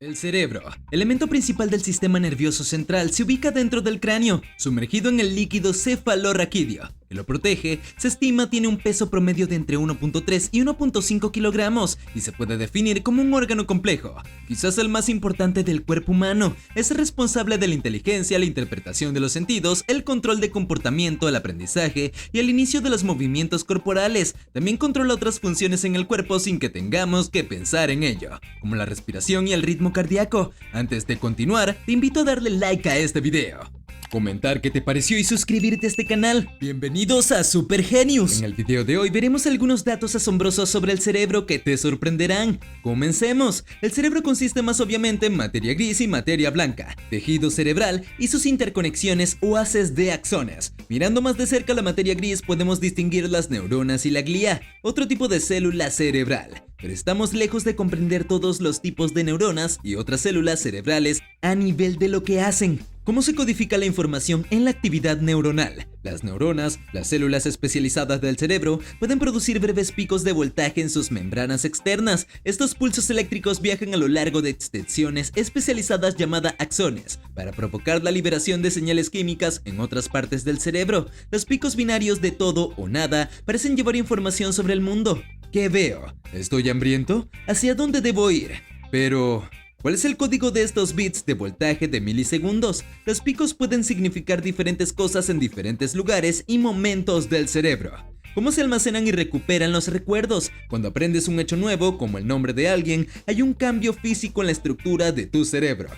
El cerebro, elemento principal del sistema nervioso central, se ubica dentro del cráneo, sumergido en el líquido cefalorraquídeo, que lo protege. Se estima tiene un peso promedio de entre 1.3 y 1.5 kilogramos y se puede definir como un órgano complejo, quizás el más importante del cuerpo humano. Es responsable de la inteligencia, la interpretación de los sentidos, el control de comportamiento, el aprendizaje y el inicio de los movimientos corporales. También controla otras funciones en el cuerpo sin que tengamos que pensar en ello, como la respiración y el ritmo cardíaco. Antes de continuar, te invito a darle like a este video, comentar qué te pareció y suscribirte a este canal. Bienvenidos a Super Genius. En el video de hoy veremos algunos datos asombrosos sobre el cerebro que te sorprenderán. Comencemos. El cerebro consiste más obviamente en materia gris y materia blanca, tejido cerebral y sus interconexiones o haces de axones. Mirando más de cerca la materia gris podemos distinguir las neuronas y la glía, otro tipo de célula cerebral. Pero estamos lejos de comprender todos los tipos de neuronas y otras células cerebrales a nivel de lo que hacen. ¿Cómo se codifica la información en la actividad neuronal? Las neuronas, las células especializadas del cerebro, pueden producir breves picos de voltaje en sus membranas externas. Estos pulsos eléctricos viajan a lo largo de extensiones especializadas llamadas axones, para provocar la liberación de señales químicas en otras partes del cerebro. Los picos binarios de todo o nada parecen llevar información sobre el mundo. ¿Qué veo? ¿Estoy hambriento? ¿Hacia dónde debo ir? Pero ¿cuál es el código de estos bits de voltaje de milisegundos? Los picos pueden significar diferentes cosas en diferentes lugares y momentos del cerebro. ¿Cómo se almacenan y recuperan los recuerdos? Cuando aprendes un hecho nuevo, como el nombre de alguien, hay un cambio físico en la estructura de tu cerebro.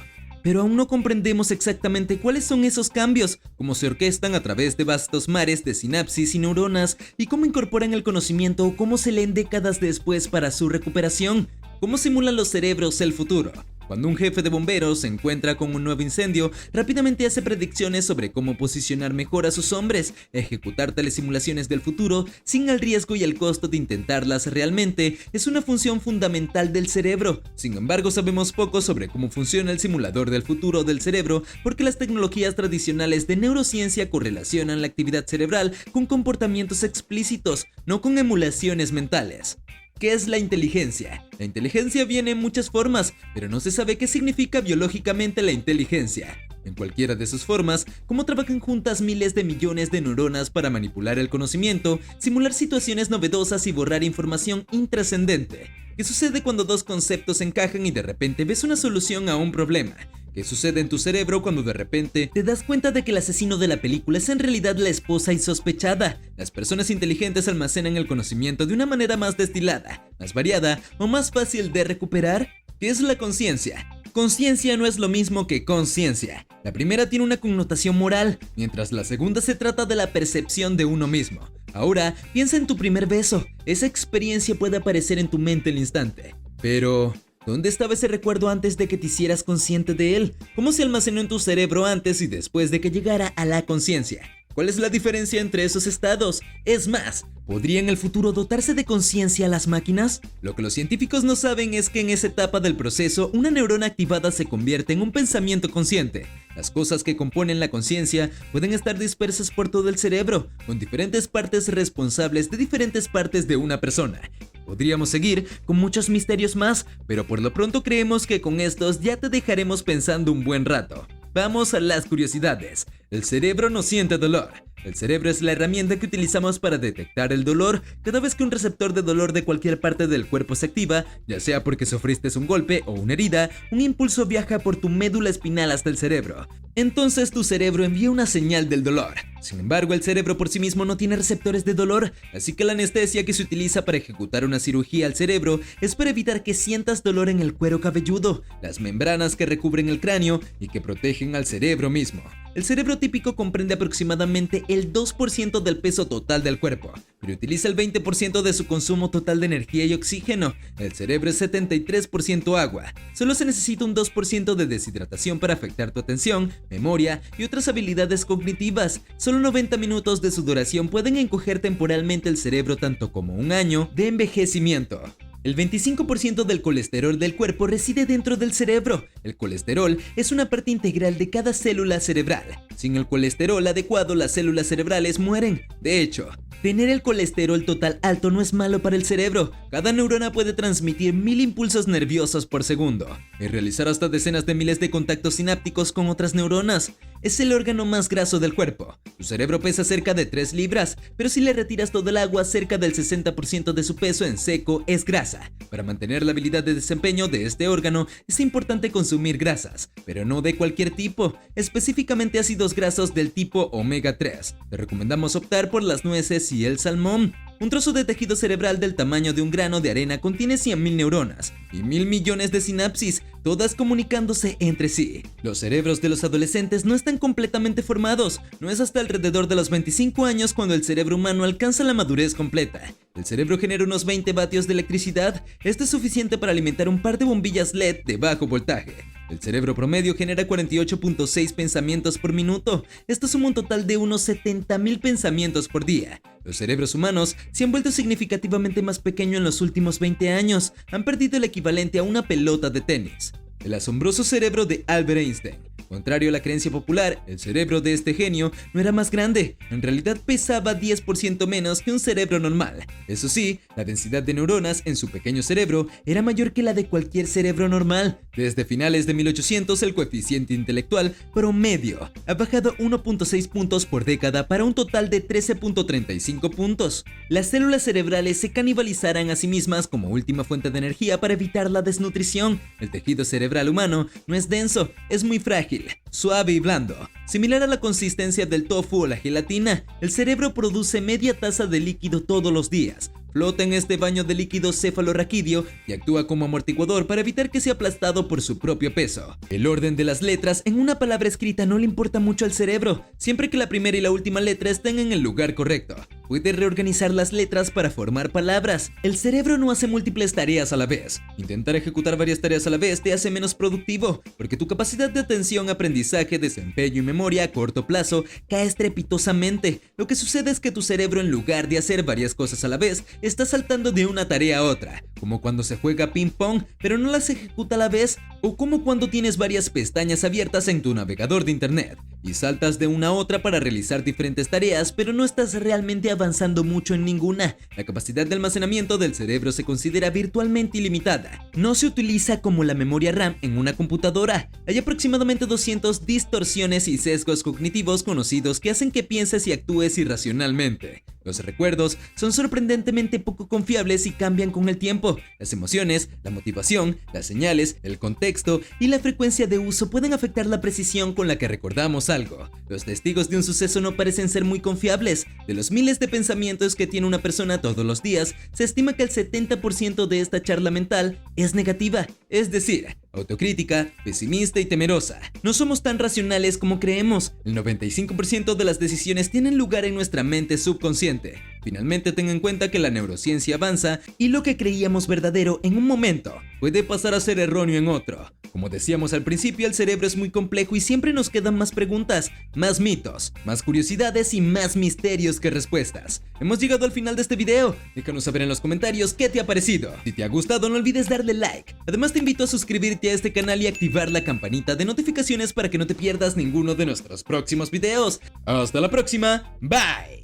Pero aún no comprendemos exactamente cuáles son esos cambios, cómo se orquestan a través de vastos mares de sinapsis y neuronas, y cómo incorporan el conocimiento o cómo se leen décadas después para su recuperación. ¿Cómo simulan los cerebros el futuro? Cuando un jefe de bomberos se encuentra con un nuevo incendio, rápidamente hace predicciones sobre cómo posicionar mejor a sus hombres, ejecutar tales simulaciones del futuro sin el riesgo y el costo de intentarlas realmente. Es una función fundamental del cerebro. Sin embargo, sabemos poco sobre cómo funciona el simulador del futuro del cerebro, porque las tecnologías tradicionales de neurociencia correlacionan la actividad cerebral con comportamientos explícitos, no con emulaciones mentales. ¿Qué es la inteligencia? La inteligencia viene en muchas formas, pero no se sabe qué significa biológicamente la inteligencia. En cualquiera de sus formas, cómo trabajan juntas miles de millones de neuronas para manipular el conocimiento, simular situaciones novedosas y borrar información intrascendente. ¿Qué sucede cuando dos conceptos encajan y de repente ves una solución a un problema? ¿Qué sucede en tu cerebro cuando de repente te das cuenta de que el asesino de la película es en realidad la esposa insospechada? Las personas inteligentes almacenan el conocimiento de una manera más destilada, más variada o más fácil de recuperar. ¿Qué es la conciencia? Conciencia no es lo mismo que conciencia. La primera tiene una connotación moral, mientras la segunda se trata de la percepción de uno mismo. Ahora, piensa en tu primer beso. Esa experiencia puede aparecer en tu mente al instante. Pero ¿dónde estaba ese recuerdo antes de que te hicieras consciente de él? ¿Cómo se almacenó en tu cerebro antes y después de que llegara a la conciencia? ¿Cuál es la diferencia entre esos estados? Es más, ¿podría en el futuro dotarse de conciencia las máquinas? Lo que los científicos no saben es que en esa etapa del proceso, una neurona activada se convierte en un pensamiento consciente. Las cosas que componen la conciencia pueden estar dispersas por todo el cerebro, con diferentes partes responsables de diferentes partes de una persona. Podríamos seguir con muchos misterios más, pero por lo pronto creemos que con estos ya te dejaremos pensando un buen rato. Vamos a las curiosidades. El cerebro no siente dolor. El cerebro es la herramienta que utilizamos para detectar el dolor. Cada vez que un receptor de dolor de cualquier parte del cuerpo se activa, ya sea porque sufriste un golpe o una herida, un impulso viaja por tu médula espinal hasta el cerebro. Entonces tu cerebro envía una señal del dolor. Sin embargo, el cerebro por sí mismo no tiene receptores de dolor, así que la anestesia que se utiliza para ejecutar una cirugía al cerebro es para evitar que sientas dolor en el cuero cabelludo, las membranas que recubren el cráneo y que protegen al cerebro mismo. El cerebro típico comprende aproximadamente el 2% del peso total del cuerpo, pero utiliza el 20% de su consumo total de energía y oxígeno. El cerebro es 73% agua. Solo se necesita un 2% de deshidratación para afectar tu atención, memoria y otras habilidades cognitivas. Solo 90 minutos de sudoración pueden encoger temporalmente el cerebro tanto como un año de envejecimiento. El 25% del colesterol del cuerpo reside dentro del cerebro. El colesterol es una parte integral de cada célula cerebral. Sin el colesterol adecuado, las células cerebrales mueren. De hecho, Tener el colesterol total alto no es malo para el cerebro. Cada neurona puede transmitir 1000 impulsos nerviosos por segundo y realizar hasta decenas de miles de contactos sinápticos con otras neuronas. Es el órgano más graso del cuerpo. Tu cerebro pesa cerca de 3 libras, pero si le retiras todo el agua, cerca del 60% de su peso en seco es grasa. Para mantener la habilidad de desempeño de este órgano es importante consumir grasas, pero no de cualquier tipo, específicamente ácidos grasos del tipo omega 3. Te recomendamos optar por las nueces y el salmón. Un trozo de tejido cerebral del tamaño de un grano de arena contiene 100.000 neuronas y 1.000 millones de sinapsis, todas comunicándose entre sí. Los cerebros de los adolescentes no están completamente formados. No es hasta alrededor de los 25 años cuando el cerebro humano alcanza la madurez completa. El cerebro genera unos 20 vatios de electricidad. Esto es suficiente para alimentar un par de bombillas LED de bajo voltaje. El cerebro promedio genera 48.6 pensamientos por minuto. Esto suma un total de unos 70.000 pensamientos por día. Los cerebros humanos se han vuelto significativamente más pequeños en los últimos 20 años. Han perdido el equivalente a una pelota de tenis. El asombroso cerebro de Albert Einstein. Contrario a la creencia popular, el cerebro de este genio no era más grande, en realidad pesaba 10% menos que un cerebro normal. Eso sí, la densidad de neuronas en su pequeño cerebro era mayor que la de cualquier cerebro normal. Desde finales de 1800 el coeficiente intelectual promedio ha bajado 1.6 puntos por década para un total de 13.35 puntos. Las células cerebrales se canibalizarán a sí mismas como última fuente de energía para evitar la desnutrición. El tejido cerebral humano no es denso, es muy frágil, suave y blando. Similar a la consistencia del tofu o la gelatina, el cerebro produce media taza de líquido todos los días. Flota en este baño de líquido cefalorraquídeo y actúa como amortiguador para evitar que sea aplastado por su propio peso. El orden de las letras en una palabra escrita no le importa mucho al cerebro, siempre que la primera y la última letra estén en el lugar correcto. Puede reorganizar las letras para formar palabras. El cerebro no hace múltiples tareas a la vez. Intentar ejecutar varias tareas a la vez te hace menos productivo, porque tu capacidad de atención, aprendizaje, desempeño y memoria a corto plazo cae estrepitosamente. Lo que sucede es que tu cerebro, en lugar de hacer varias cosas a la vez, está saltando de una tarea a otra, como cuando se juega ping pong pero no las ejecuta a la vez, o como cuando tienes varias pestañas abiertas en tu navegador de internet y saltas de una a otra para realizar diferentes tareas, pero no estás realmente avanzando mucho en ninguna. La capacidad de almacenamiento del cerebro se considera virtualmente ilimitada. No se utiliza como la memoria RAM en una computadora. Hay aproximadamente 200 distorsiones y sesgos cognitivos conocidos que hacen que pienses y actúes irracionalmente. Los recuerdos son sorprendentemente poco confiables y cambian con el tiempo. Las emociones, la motivación, las señales, el contexto y la frecuencia de uso pueden afectar la precisión con la que recordamos algo. Los testigos de un suceso no parecen ser muy confiables. De los miles de pensamientos que tiene una persona todos los días, se estima que el 70% de esta charla mental es negativa, es decir, autocrítica, pesimista y temerosa. No somos tan racionales como creemos. El 95% de las decisiones tienen lugar en nuestra mente subconsciente. Finalmente, ten en cuenta que la neurociencia avanza y lo que creíamos verdadero en un momento puede pasar a ser erróneo en otro. Como decíamos al principio, el cerebro es muy complejo y siempre nos quedan más preguntas, más mitos, más curiosidades y más misterios que respuestas. Hemos llegado al final de este video. Déjanos saber en los comentarios qué te ha parecido. Si te ha gustado, no olvides darle like. Además, te invito a suscribirte a este canal y activar la campanita de notificaciones para que no te pierdas ninguno de nuestros próximos videos. Hasta la próxima. Bye.